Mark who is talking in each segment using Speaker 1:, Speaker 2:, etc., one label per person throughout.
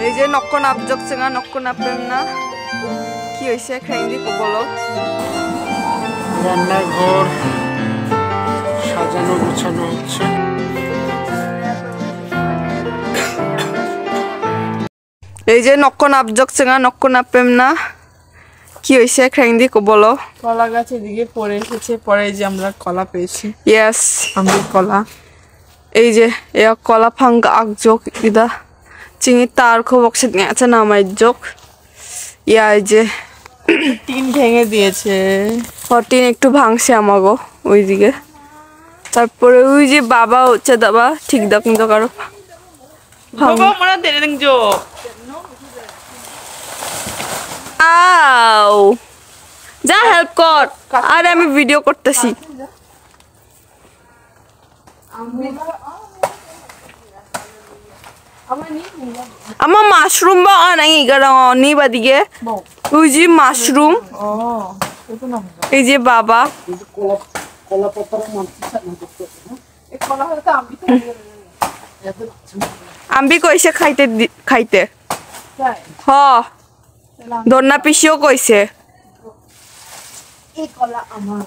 Speaker 1: এই যে নক্কন আবজক চেঙা নক্কন আপেম না কি হয়েছে খেঙ্গি বলো
Speaker 2: রান্নাঘর সাজানো গোছানো হচ্ছে
Speaker 1: এই যে নক্কন আবজক চেঙা নক্কন আপেম না কি হয়েছে খেঙ্গি বলো
Speaker 3: কলা গাছ এদিকে পড়ে এসেছে পরে যে আমরা কলা পেয়েছি
Speaker 1: ইয়েস
Speaker 3: আমি কলা
Speaker 1: এই যে এ কলা ফাঙ্গা আকজক ইদা চিঙি তার খুব অক্সিদ আছে না আমার জোক ইয়া এই যে
Speaker 3: টিন ভেঙে দিয়েছে
Speaker 1: হটিন একটু ভাঙছে আমাগো ওইদিকে তারপরে ওই যে বাবা হচ্ছে দাবা ঠিক দাক নিত কারো
Speaker 3: বাবা মরা দেরে দেখজো
Speaker 1: আও যা হেল্প কর আরে আমি ভিডিও করতেছি আমার মাশরুম বা নাই ইগারা নি বাদিকে ওই যে মাশরুম
Speaker 3: ও এটা না
Speaker 1: এই যে বাবা
Speaker 2: কলা পাতার মাছ
Speaker 3: এই কলা হয়তো আমি তো
Speaker 1: আম্বি কইছে খাইতে খাইতে
Speaker 3: তাই
Speaker 1: হ দন্না পিসিও কইছে
Speaker 3: এই কলা আমার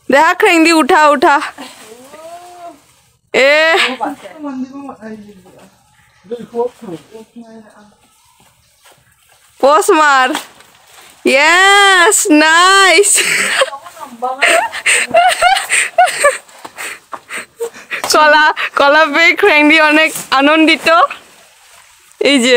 Speaker 1: দেখা খেঙ্গি উঠা উঠা এ পোস মার ইয়েস নাইস কলা কলা পেয়ে খেঙ্গি অনেক আনন্দিত এই যে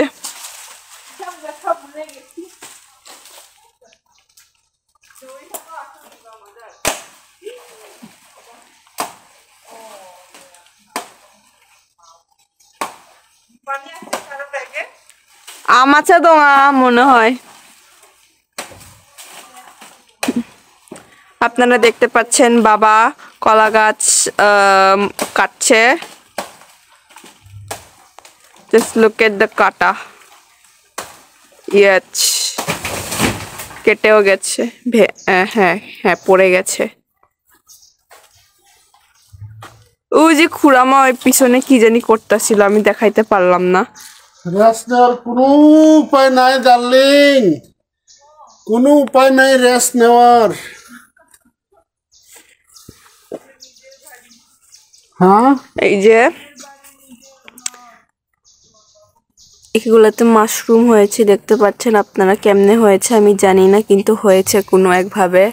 Speaker 1: আম আছে দোঙা মনে হয় আপনারা দেখতে পাচ্ছেন বাবা কলা গাছ কাটছে জাস্ট লুক এট দ্য কাটা ইয়েস কেটেও গেছে হ্যাঁ হ্যাঁ পড়ে গেছে ওই যে খুড়ামা ওই পিছনে কি জানি করতেছিল আমি দেখাইতে পারলাম না
Speaker 2: রেস্ট নেওয়ার কোনো উপায় নাই ডার্লিং কোনো উপায় নাই রেস্ট নেওয়ার হ্যাঁ
Speaker 1: এই যে এগুলোতে মাশরুম হয়েছে দেখতে পাচ্ছেন আপনারা কেমনে হয়েছে আমি জানি না কিন্তু হয়েছে কোনো একভাবে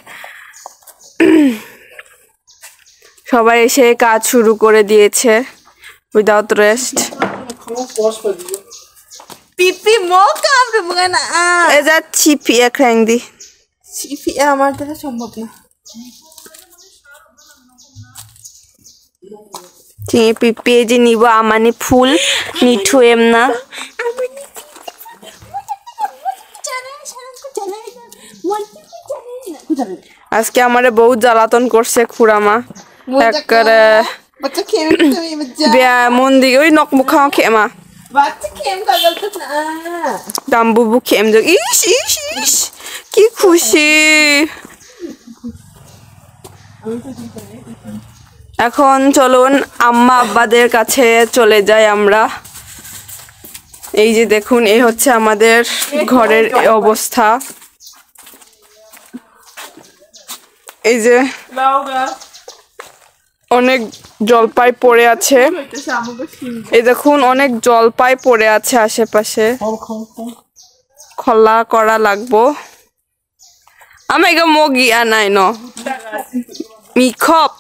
Speaker 1: সবাই এসে কাজ শুরু করে দিয়েছে উইদাউট রেস্ট
Speaker 3: পিপি মোকা আপনি মনে
Speaker 1: এ যা চিপি এক র্যাং দি
Speaker 3: চিপি আমার দ্বারা সম্ভব না
Speaker 1: চিঙে পিপি এই যে নিব আমানি ফুল মিঠু এম না আজকে আমারে বহুত জ্বালাতন করছে খুড়ামা একবারে
Speaker 3: বাচ্চা খেয়ে তুমি
Speaker 1: বিয়া মন দিকে ওই নখ মুখ খাওয়া খেমা
Speaker 3: বাচ্চা খেম কাগল তো না
Speaker 1: দাম্বুবু খেম যোগ ইস ইস ইস কি খুশি এখন চলুন আম্মা আব্বাদের কাছে চলে যাই আমরা এই যে দেখুন এই হচ্ছে আমাদের ঘরের অবস্থা এই যে অনেক জলপাই পড়ে আছে এই দেখুন অনেক জলপাই পড়ে আছে আশেপাশে খোলা করা লাগবো আমি এগো মগি আনাই ন মিখপ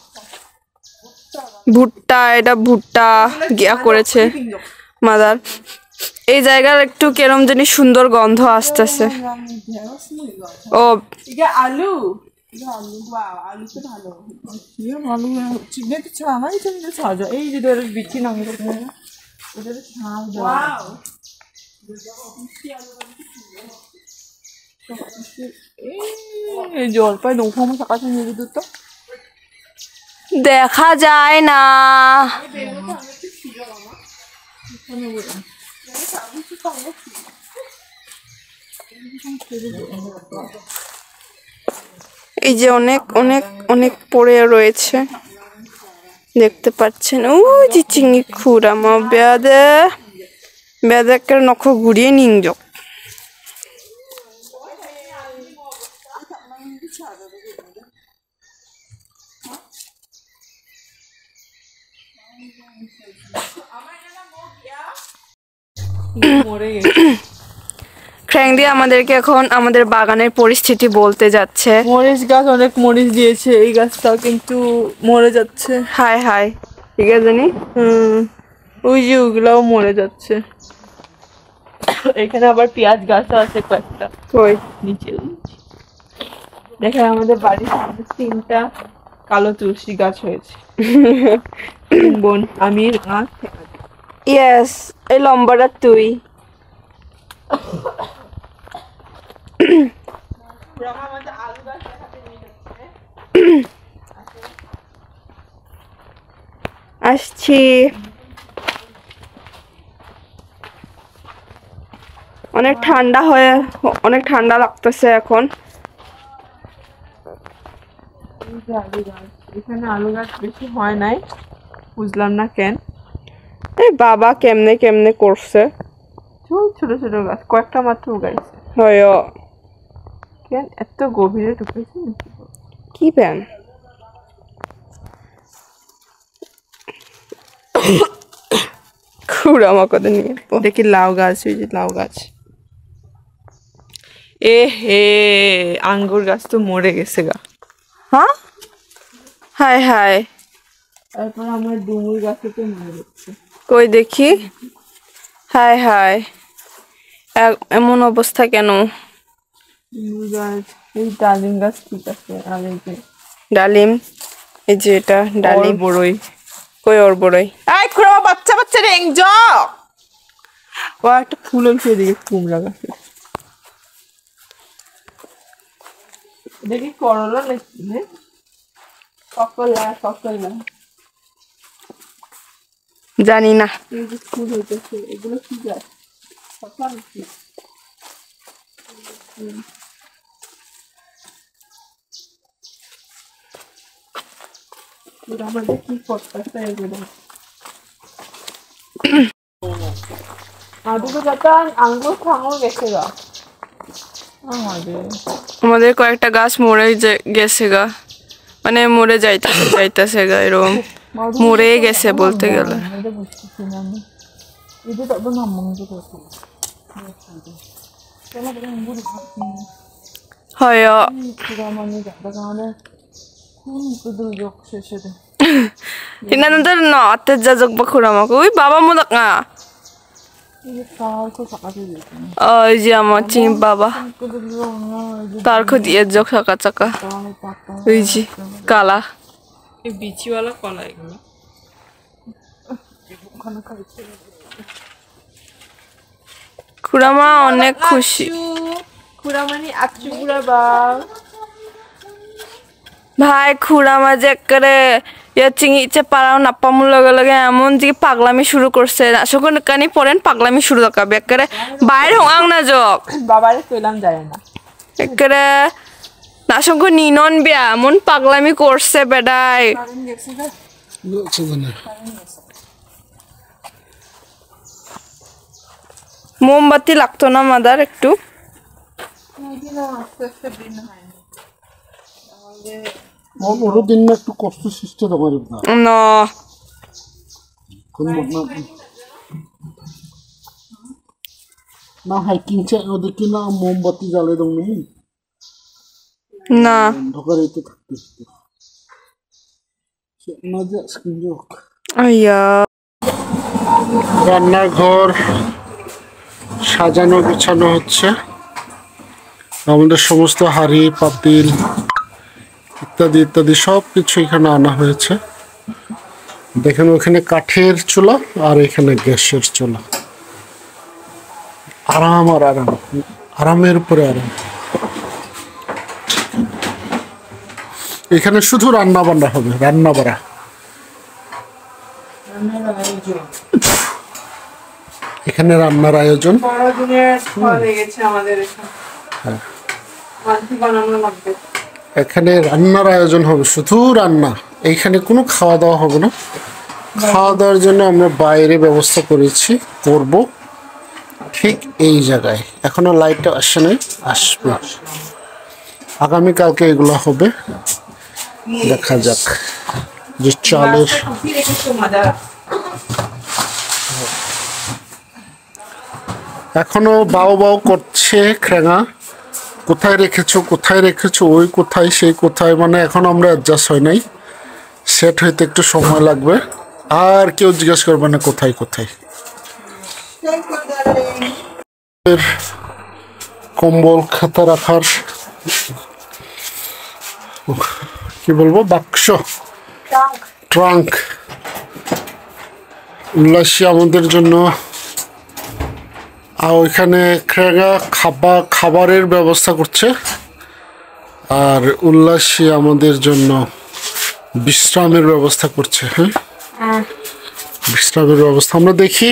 Speaker 1: ভুট্টা এটা ভুট্টা গিয়া করেছে মাদার এই জায়গার একটু কেরম জানি সুন্দর গন্ধ আসতেছে ও
Speaker 3: 이게 আলু আলু তো ভালো 이게 ভালো চিনে কিছু আমাই তো নিয়ে সাজা এই যে এর বিচি নামি করতে ওদের ছাল ওয়াও এই জলপাই নৌকাম সাকাছে নিয়ে দিত তো
Speaker 1: দেখা যায় না এই যে অনেক অনেক অনেক পড়ে রয়েছে দেখতে পাচ্ছেন ওই যে চিংড়ি খুড়ামা বেদে নখ ঘুরিয়ে নিংজক
Speaker 3: মরে গেছে।
Speaker 1: ক্র্যাং দিয়ে আমাদেরকে এখন আমাদের বাগানের পরিস্থিতি বলতে যাচ্ছে।
Speaker 3: মরিচ গাছ অনেক মরিচ দিয়েছে, এই গাছটা কিন্তু মরে যাচ্ছে।
Speaker 1: হাই হাই ঠিক আছে জানি
Speaker 3: ওই যে ওগুলাও মরে যাচ্ছে। এখানে আবার পেঁয়াজ গাছও আছে কয়েকটা
Speaker 1: কই
Speaker 3: নিচে। দেখেন আমাদের বাড়ির সামনে 3টা কালো তুলসী গাছ হয়েছে। বোন আমি
Speaker 1: ইয়েস এই লম্বাটা তুই আসছি। অনেক ঠান্ডা লাগতেছে এখন।
Speaker 3: এখানে আলু গাছ বেশি হয় নাই, বুঝলাম না কেন।
Speaker 1: এই বাবা কেমনে করছে।
Speaker 3: ছোট ছোট গাছ কয়েকটা মাত্র উগাইছে।
Speaker 1: হয়
Speaker 3: কেন এত গভীরে ঢুকেছে নাকি?
Speaker 1: কি প্যান খুড়ামা কত নিয়ে
Speaker 3: দেখি লাউ গাছ, ওই যে লাউ গাছ। এ হে আঙ্গুর গাছ তো মরে গেছে গা।
Speaker 1: হ্যাঁ হাই হাই
Speaker 3: তারপর আমার ডুমুর গাছে তো মরে যাচ্ছে।
Speaker 1: কই দেখি। হাই হাই এমন অবস্থা কেন?
Speaker 3: ডুমুর গাছ, এই ডালিম গাছ ঠিক আছে। আর এই যে
Speaker 1: ডালিম, এই যে এটা ডালিম।
Speaker 3: বড়ই,
Speaker 1: কই ওর বড়ই।
Speaker 3: এই খুড়া বাচ্চা রেঞ্জ ও একটা ফুল হয়েছে এদিকে কুমড়া গাছে। দেখি করলা নাকি সকলা
Speaker 1: জানি না।
Speaker 3: এই যে ফুল হইতেছে, এগুলো কি গাছ? সকলা নাকি? আমাদের কি করতেছে এগুলো? আদুকে যাতান আঙ্গুর খাঙুর গেছে গা।
Speaker 1: আমাদের কয়েকটা গাছ মরে গেছে গা, মানে মরে যাইতেছে গা, এরকম মরে গেছে বলতে গেলে। হয় Hinanandar no, ate jajok ba khurama ko. Uy, baba mo nak nga. Ay, jama ching baba. Tar ko diye jok saka chaka. Uy ji, kala.
Speaker 3: এই বিচিওয়ালা কলা এগুলো।
Speaker 1: খুড়ামা অনেক খুশি।
Speaker 3: খুড়ামানি আচ্ছু বুড়াবা।
Speaker 1: ভাই খুড়ামা যে করে চিংড়ি ইচ্ছে পাড়াও নাপ্পামুর লগে লগে এমন যে পাগলামি শুরু করছে। আসলে কানি পড়েন পাগলামি শুরু দরকার একেবারে বাইরে হোক না যোগ
Speaker 3: বাবারে কইলাম যায় না
Speaker 1: একেবারে নাসঙ্গ নিনন বিয়া এমন পাগলামি করছে বেডাই। মোমবাতি লাগতো না মাদার একটু?
Speaker 2: দিন না একটু কষ্ট সৃষ্টি তোমার
Speaker 1: না
Speaker 2: না হাইকিং চাই ওদেরকে না মোমবাতি জ্বালিয়ে দাও নেই
Speaker 1: না
Speaker 2: অন্ধকার এতে থাকতে
Speaker 1: আইয়া
Speaker 2: রান্নাঘর সাজানো গোছানো হচ্ছে। আমাদের সমস্ত হাঁড়ি পাতিল ইত্যাদি ইত্যাদি সব কিছু এখানে আনা হয়েছে। দেখেন ওখানে কাঠের চুলা আর এখানে গ্যাসের চুলা। আরাম আর আরাম, আরামের উপরে আরাম। এখানে শুধু রান্না বান্না হবে, রান্না বাড়া। এখানে রান্নার আয়োজন। এখানে রান্নার আয়োজন হবে, শুধু রান্না, এইখানে কোনো খাওয়া দাওয়া হবে না, খাওয়া দাওয়ার জন্য আমরা বাইরে ব্যবস্থা করব ঠিক এই জায়গায়। এখনো লাইটটা আসে নাই, আসবে আগামীকালকে এগুলো হবে, দেখা যাক। যে চালের এখনো বাউ বাউ করছে ক্রেঙা, কোথায় রেখেছো ওই কোথায় সেই কোথায়, মানে এখন আমরা অ্যাডজাস্ট হয় নাই, সেট হইতে একটু সময় লাগবে। আর কেউ জিজ্ঞেস করবে না কোথায় কম্বল খাতা রাখার কি বলবো বাক্স, ট্রাঙ্ক উল্লাসী আমাদের জন্য। আর ওইখানে ক্রেগা খাবারের ব্যবস্থা করছে, আর উল্লাসী আমাদের জন্য বিশ্রামের ব্যবস্থা করছে। হ্যাঁ, বিশ্রামের ব্যবস্থা আমরা দেখি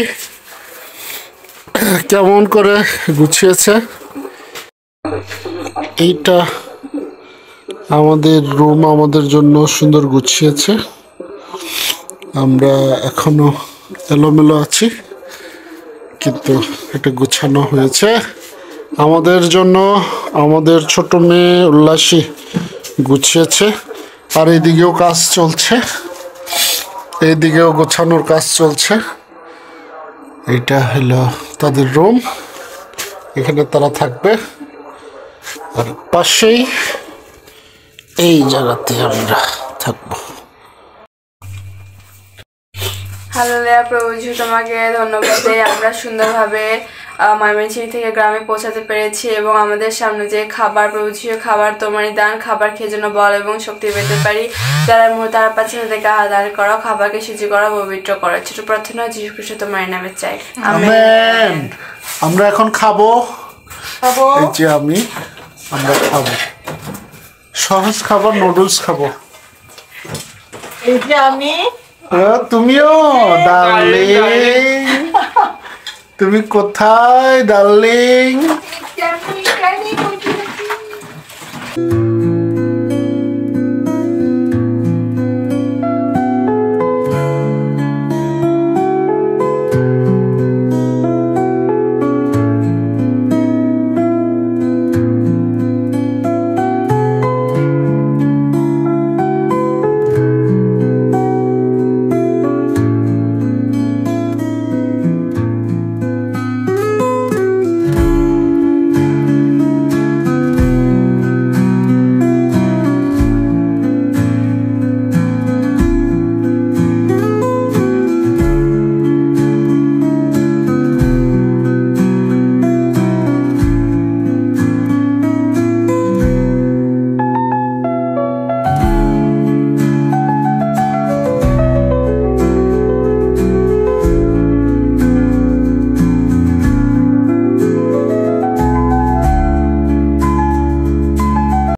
Speaker 2: কেমন করে গুছিয়েছে। এইটা আমাদের রুম, আমাদের জন্য সুন্দর গুছিয়েছে। আমরা এখনো এলোমেলো আছি, কিন্তু এটা গুছানো হয়েছে আমাদের জন্য। আমাদের ছোট মেয়ে উল্লাসী গুছিয়েছে। আর এইদিকেও কাজ চলছে, এইদিকেও গোছানোর কাজ চলছে। এটা হলো তাদের রুম, এখানে তারা থাকবে। আর পাশেই এই জায়গাতে আমরা থাকবো।
Speaker 1: হালেলুয়া, প্রভু যিশু তোমাকে ধন্যবাদ দেই। আমরা সুন্দরভাবে ময়মনসিংহ থেকে গ্রামে পৌঁছাতে পেরেছি এবং আমাদের সামনে যে খাবার, প্রভু যিশু খাবার তোমারই দান, খাবার খেয়ে যেন বল এবং শক্তি পেতে পারি। যারা মুহূর্তে আর পাচ্ছে তাদেরকে আহার করো, খাবারকে শুচি করো, পবিত্র করো। ছোট প্রার্থনা যিশু খ্রিস্ট তোমার নামে চাই, আমেন।
Speaker 2: আমরা এখন খাবো, এই যে আমরা খাবো সহজ খাবার, নুডলস খাবো।
Speaker 3: এই যে আমি,
Speaker 2: তুমিও ডার্লিং, তুমি কোথায় ডার্লিং?